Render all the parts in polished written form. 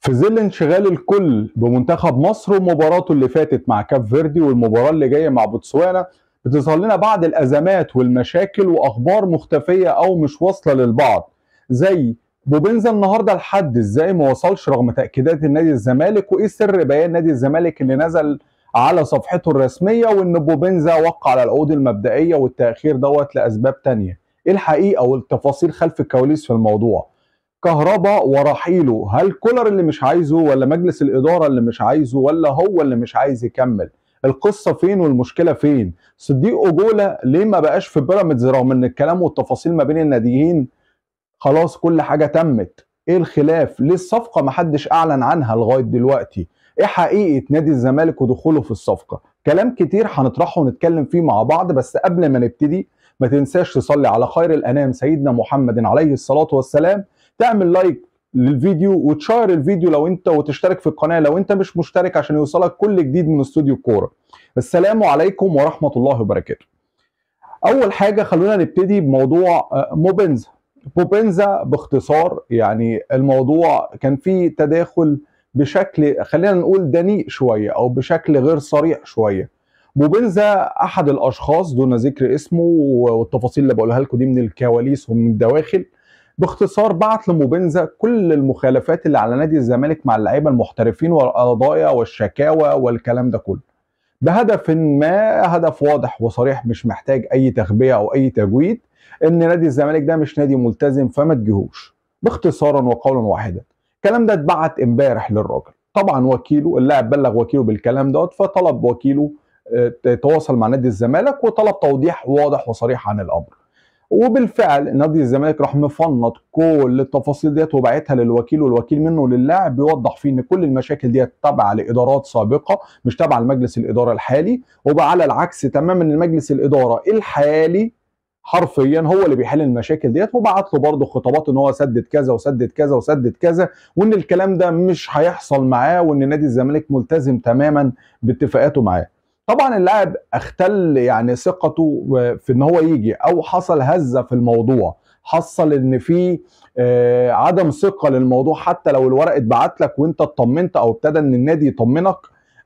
في ظل انشغال الكل بمنتخب مصر ومباراته اللي فاتت مع كاب فيردي والمباراة اللي جاية مع بوتسوانا، بتظهر لنا بعض الأزمات والمشاكل وأخبار مختفية أو مش واصلة للبعض. زي بوبنزا النهارده لحد ازاي ما وصلش رغم تأكيدات النادي الزمالك، وإيه سر بيان نادي الزمالك اللي نزل على صفحته الرسمية وإن بوبنزا وقع على العقود المبدئية والتأخير دوت لأسباب تانية. إيه الحقيقة والتفاصيل خلف الكواليس في الموضوع؟ كهربا ورحيله، هل كولر اللي مش عايزه ولا مجلس الإدارة اللي مش عايزه ولا هو اللي مش عايز يكمل؟ القصة فين والمشكلة فين؟ صديق أجولة ليه ما بقاش في بيراميدز رغم ان الكلام والتفاصيل ما بين الناديين خلاص كل حاجة تمت؟ ايه الخلاف؟ ليه الصفقة محدش اعلن عنها لغاية دلوقتي؟ ايه حقيقة نادي الزمالك ودخوله في الصفقة؟ كلام كتير هنطرحه ونتكلم فيه مع بعض، بس قبل ما نبتدي ما تنساش تصلي على خير الأنام سيدنا محمد عليه الصلاة والسلام، تعمل لايك للفيديو وتشير الفيديو لو انت، وتشترك في القناة لو انت مش مشترك عشان يوصلك كل جديد من استوديو الكورة. السلام عليكم ورحمة الله وبركاته. اول حاجة خلونا نبتدي بموضوع موبنزا. بوبنزا باختصار، يعني الموضوع كان فيه تداخل بشكل خلينا نقول دنيء شوية او بشكل غير صريح شوية. بوبنزا احد الاشخاص دون ذكر اسمه، والتفاصيل اللي بقولها لكم دي من الكواليس ومن الدواخل، باختصار بعت لموبنزا كل المخالفات اللي على نادي الزمالك مع اللعيبه المحترفين والقضايا والشكاوى والكلام ده كله، بهدف ما، هدف واضح وصريح مش محتاج اي تخبئه او اي تجويد، ان نادي الزمالك ده مش نادي ملتزم فما تجيهوش، باختصارا وقولا واحدا. الكلام ده اتبعت امبارح للراجل، طبعا وكيله اللاعب بلغ وكيله بالكلام دوت، فطلب وكيله تواصل مع نادي الزمالك وطلب توضيح واضح وصريح عن الامر. وبالفعل نادي الزمالك راح مفنط كل التفاصيل ديت وبعتها للوكيل، والوكيل منه للاعب بيوضح فيه ان كل المشاكل ديت تابعه لادارات سابقه مش تابعه لمجلس الاداره الحالي، وبقى على العكس تماما ان مجلس الاداره الحالي حرفيا هو اللي بيحل المشاكل ديت، وبعت له برضه خطابات ان هو سدد كذا وسدد كذا وسدد كذا، وان الكلام ده مش هيحصل معاه، وان نادي الزمالك ملتزم تماما باتفاقاته معاه. طبعا اللاعب اختل يعني ثقته في ان هو يجي، او حصل هزه في الموضوع، حصل ان في عدم ثقه للموضوع، حتى لو الورق اتبعت لك وانت اطمنت او ابتدى ان النادي يطمنك،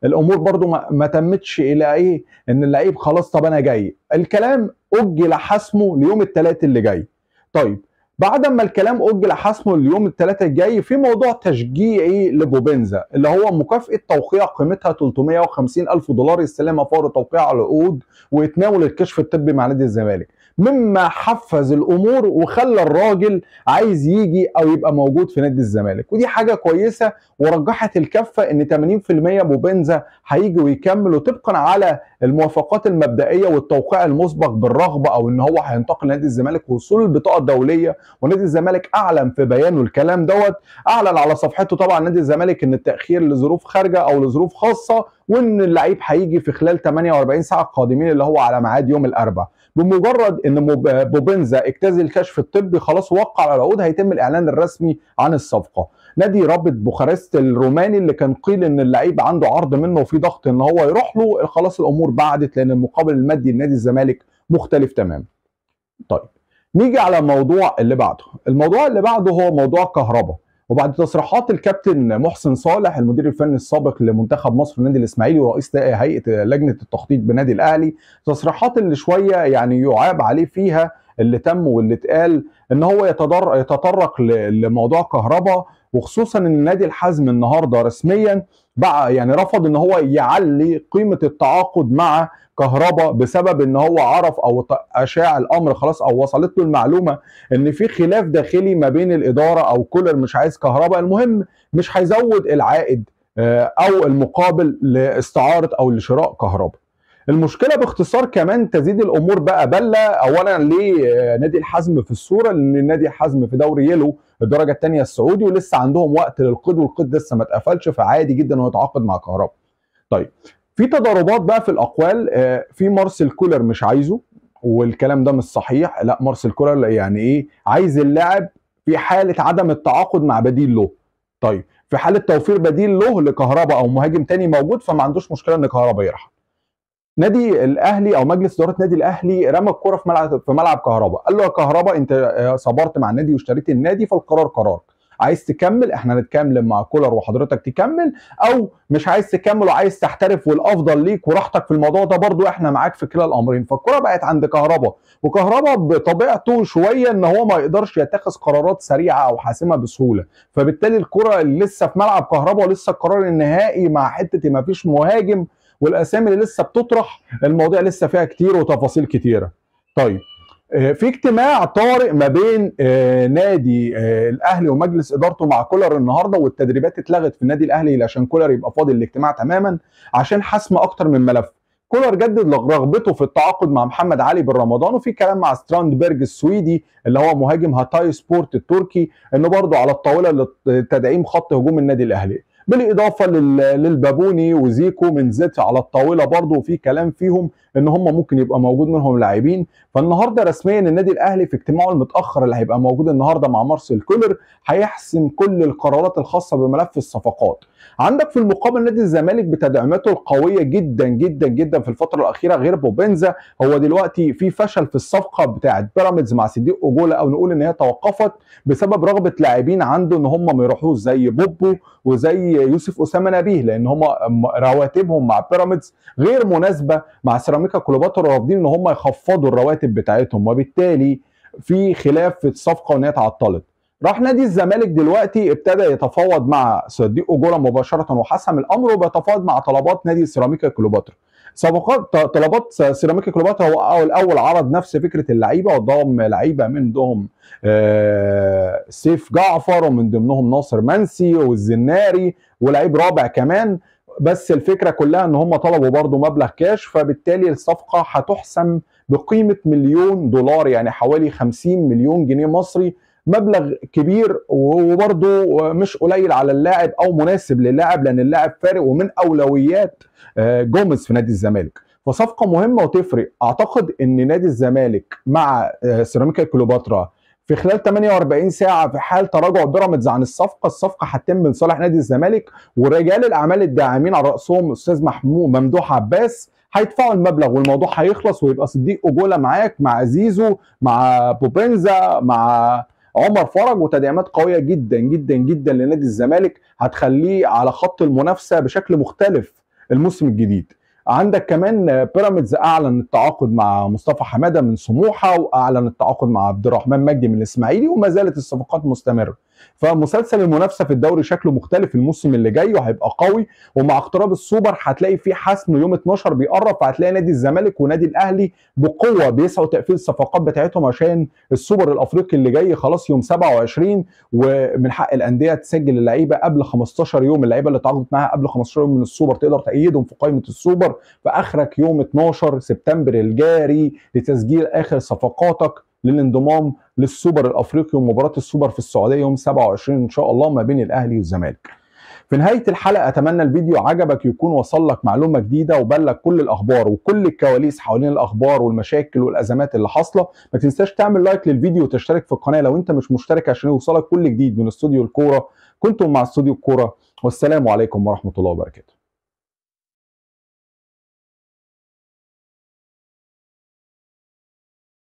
الامور برضو ما تمتش الى ايه، ان اللعيب خلاص طب انا جاي. الكلام اجل حسمه ليوم الثلاث اللي جاي. طيب بعد ما الكلام اجل حسمه ليوم الثلاثاء الجاي، في موضوع تشجيعي لبوبنزا اللي هو مكافاه توقيع قيمتها 350 الف دولار يستلمها فور توقيع العقود ويتناول الكشف الطبي مع نادي الزمالك، مما حفز الامور وخلى الراجل عايز يجي او يبقى موجود في نادي الزمالك، ودي حاجه كويسه، ورجحت الكفه ان 80% بوبنزا هيجي ويكمل، وطبقا على الموافقات المبدئيه والتوقيع المسبق بالرغبه او ان هو هينتقل لنادي الزمالك ووصول البطاقه الدوليه. ونادي الزمالك اعلن في بيانه الكلام دوت، اعلن على صفحته طبعا نادي الزمالك ان التاخير لظروف خارجه او لظروف خاصه، وان اللعيب هيجي في خلال 48 ساعه القادمين اللي هو على ميعاد يوم الاربعاء. بمجرد ان بوبنزا اجتاز الكشف الطبي خلاص وقع على العقود، هيتم الاعلان الرسمي عن الصفقه. نادي رابط بوخارست الروماني اللي كان قيل ان اللعيب عنده عرض منه وفي ضغط ان هو يروح له، خلاص الامور بعدت لان المقابل المادي لنادي الزمالك مختلف تماما. طيب نيجي على الموضوع اللي بعده. الموضوع اللي بعده هو موضوع كهربا، وبعد تصريحات الكابتن محسن صالح المدير الفني السابق لمنتخب مصر النادي الاسماعيلي ورئيس هيئه لجنه التخطيط بنادي الاهلي، تصريحات اللي شويه يعني يعاب عليه فيها اللي تم واللي اتقال، ان هو يتطرق لموضوع كهربا، وخصوصا ان نادي الحزم النهارده رسميا بقى يعني رفض ان هو يعلي قيمه التعاقد مع كهربا بسبب ان هو عرف او اشاع الامر خلاص، او وصلت له المعلومه ان في خلاف داخلي ما بين الاداره او كولر مش عايز كهربا، المهم مش هيزود العائد او المقابل لاستعاره او لشراء كهربا. المشكله باختصار كمان تزيد الامور بقى بله. اولا ليه نادي الحزم في الصوره؟ لان نادي الحزم في دوري يلو الدرجه الثانيه السعودي ولسه عندهم وقت للقيد، والقيد لسه ما اتقفلش، فعادي جدا انه يتعاقد مع كهربا. طيب في تضاربات بقى في الاقوال، في مارسيل كولر مش عايزه، والكلام ده مش صحيح. لا، مارسيل كولر يعني ايه؟ عايز اللاعب في حاله عدم التعاقد مع بديل له. طيب في حاله توفير بديل له لكهربا او مهاجم تاني موجود، فما عندوش مشكله ان كهربا يرحل. نادي الاهلي او مجلس اداره نادي الاهلي رمى الكره في ملعب كهربا، قال له يا كهربا انت صبرت مع النادي واشتريت النادي، فالقرار قرارك، عايز تكمل احنا نتكلم مع كولر وحضرتك تكمل، او مش عايز تكمل وعايز تحترف والافضل ليك وراحتك في الموضوع ده، برضو احنا معاك في كلا الامرين. فالكرة بقت عند كهربا، وكهربا بطبيعته شويه ان هو ما يقدرش يتخذ قرارات سريعه او حاسمه بسهوله، فبالتالي الكرة اللي لسه في ملعب كهربا ولسه القرار النهائي مع حته ما فيش مهاجم والاسامي اللي لسه بتطرح، المواضيع لسه فيها كتير وتفاصيل كتيره. طيب في اجتماع طارئ ما بين نادي الاهلي ومجلس ادارته مع كولر النهارده، والتدريبات اتلغت في النادي الاهلي عشان كولر يبقى فاضي الاجتماع تماما عشان حسم اكتر من ملف. كولر جدد رغبته في التعاقد مع محمد علي بن رمضان، وفي كلام مع ستراندبرج السويدي اللي هو مهاجم هاتاي سبورت التركي انه برضه على الطاوله لتدعيم خط هجوم النادي الاهلي، بالاضافه للبابوني وزيكو من زيت على الطاوله برضه، وفي كلام فيهم ان هم ممكن يبقى موجود منهم لاعبين. فالنهارده رسميا النادي الاهلي في اجتماعه المتاخر اللي هيبقى موجود النهارده مع مارسيل كولر هيحسم كل القرارات الخاصه بملف الصفقات. عندك في المقابل نادي الزمالك بتدعيماته القويه جدا جدا جدا في الفتره الاخيره غير بوبنزا، هو دلوقتي في فشل في الصفقه بتاعه بيراميدز مع صديق اوجولا، او نقول ان هي توقفت بسبب رغبه لاعبين عنده ان هم ما يروحوش زي بوبو وزي يوسف اسامه نبيه، لان هم رواتبهم مع بيراميدز غير مناسبه مع سيراميكا كليوباترا، رافضين ان هم يخفضوا الرواتب بتاعتهم، وبالتالي في خلاف في الصفقه وان هي اتعطلت. راح نادي الزمالك دلوقتي ابتدى يتفاوض مع صديق اوجولا مباشره وحسم الامر، وبيتفاوض مع طلبات نادي سيراميكا كليوباترا. طلبات سيراميكا كليوباترا هو الاول عرض نفس فكره اللعيبه، وضم لعيبه من ضمنهم سيف جعفر، ومن ضمنهم ناصر منسي والزناري ولعيب رابع كمان، بس الفكره كلها ان هم طلبوا برضو مبلغ كاش، فبالتالي الصفقه هتحسم بقيمه $1,000,000 يعني حوالي 50 مليون جنيه مصري، مبلغ كبير وبرضه مش قليل على اللاعب او مناسب للاعب، لان اللاعب فارق ومن اولويات جوميز في نادي الزمالك، فصفقه مهمه وتفرق. اعتقد ان نادي الزمالك مع سيراميكا كليوباترا في خلال 48 ساعه في حال تراجع بيراميدز عن الصفقه هتتم لصالح نادي الزمالك، ورجال الاعمال الداعمين على راسهم استاذ ممدوح عباس هيدفعوا المبلغ والموضوع هيخلص، ويبقى صديق اوجولا معاك مع زيزو مع بوبنزا مع عمر فرج، وتدعيمات قويه جدا جدا جدا لنادي الزمالك هتخليه على خط المنافسه بشكل مختلف الموسم الجديد. عندك كمان بيراميدز اعلن التعاقد مع مصطفى حماده من سموحه، واعلن التعاقد مع عبد الرحمن مجدي من الاسماعيلي، وما زالت الصفقات مستمره. فمسلسل المنافسه في الدوري شكله مختلف الموسم اللي جاي وهيبقى قوي، ومع اقتراب السوبر هتلاقي فيه حسم يوم 12 بيقرب، فهتلاقي نادي الزمالك ونادي الاهلي بقوه بيسعوا تقفيل الصفقات بتاعتهم عشان السوبر الافريقي اللي جاي خلاص يوم 27، ومن حق الانديه تسجل اللعيبه قبل 15 يوم، اللعيبه اللي تعاقدت معاها قبل 15 يوم من السوبر تقدر تأيدهم في قائمه السوبر، فاخرك يوم 12 سبتمبر الجاري لتسجيل اخر صفقاتك للانضمام للسوبر الافريقي ومباراه السوبر في السعوديه يوم 27 ان شاء الله ما بين الاهلي والزمالك. في نهايه الحلقه اتمنى الفيديو عجبك، يكون وصل لك معلومه جديده وبلغ كل الاخبار وكل الكواليس حوالين الاخبار والمشاكل والازمات اللي حاصله. ما تنساش تعمل لايك للفيديو وتشترك في القناه لو انت مش مشترك عشان يوصلك كل جديد من استوديو الكوره. كنتم مع استوديو الكوره، والسلام عليكم ورحمه الله وبركاته.